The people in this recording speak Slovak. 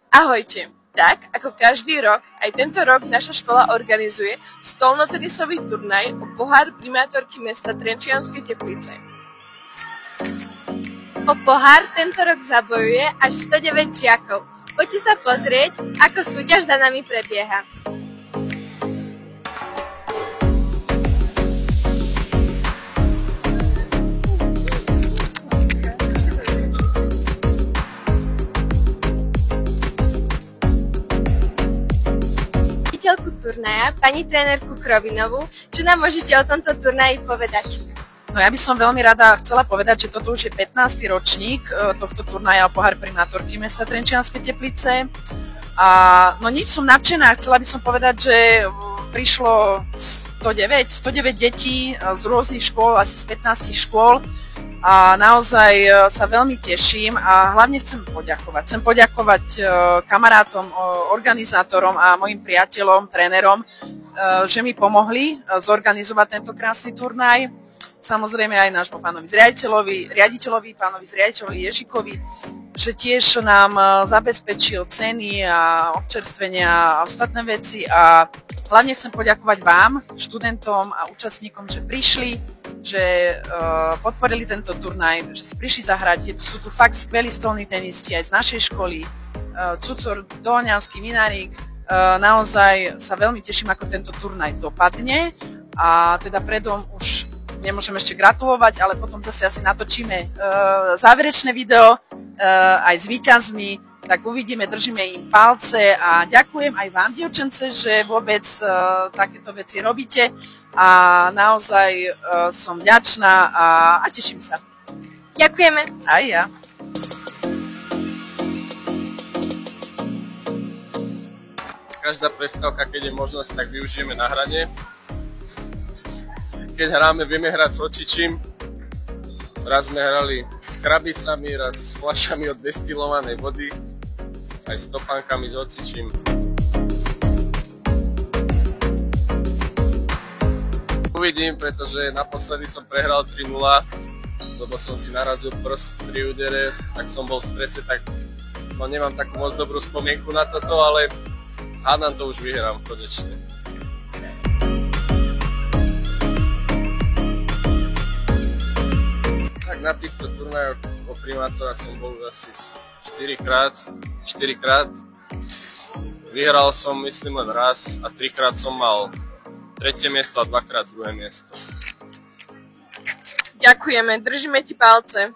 Ahojte! Tak, ako každý rok, aj tento rok naša škola organizuje stolnotenisový turnaj o pohár primátorky mesta Trenčianske Teplice. O pohár tento rok zabojuje až 109 žiakov. Poďte sa pozrieť, ako súťaž za nami prebieha. Turnaja, pani trénerku Krovinovú. Čo nám môžete o tomto turnaji povedať? No ja by som veľmi rada chcela povedať, že toto už je 15. ročník tohto turnaja o pohár primátorky mesta Trenčianske Teplice. A no nič, som nadšená. Chcela by som povedať, že prišlo 109 detí z rôznych škôl, asi z 15 škôl. A naozaj sa veľmi teším a hlavne chcem poďakovať. Chcem poďakovať kamarátom, organizátorom a mojim priateľom, trénerom, že mi pomohli zorganizovať tento krásny turnaj. Samozrejme aj nášmu pánovi riaditeľovi, pánovi zriaditeľovi Ježikovi, že tiež nám zabezpečil ceny a občerstvenia a ostatné veci. A hlavne chcem poďakovať vám, študentom a účastníkom, že prišli, že podporili tento turnaj, že si prišli zahrať. Sú tu fakt skvelí stolní tenisti aj z našej školy, Cucor, Doľňanský, Minárik. Naozaj sa veľmi teším, ako tento turnaj dopadne a teda predom už nemôžem ešte gratulovať, ale potom zase asi natočíme záverečné video aj s víťazmi, tak uvidíme, držíme im palce a ďakujem aj vám, dievčence, že vôbec takéto veci robíte a naozaj som vďačná a teším sa. Ďakujeme. Aj ja. Každá prestávka, keď je možnosť, tak využijeme na hranie. Keď hráme, vieme hrať s hocičím. Raz sme hrali s krabicami, raz s fľašami od destilovanej vody, aj s topánkami s hocičím. Uvidím, pretože naposledy som prehral 3-0, lebo som si narazil prst pri údere, tak som bol v strese, tak no, nemám takú moc dobrú spomienku na toto, ale hádam to už vyhrám konečne. Tak na týchto turnajoch o primátora som bol asi 4 krát. Vyhral som myslím len raz a 3-krát som mal 3. miesto a 2-krát 2. miesto. Ďakujeme, držíme ti palce.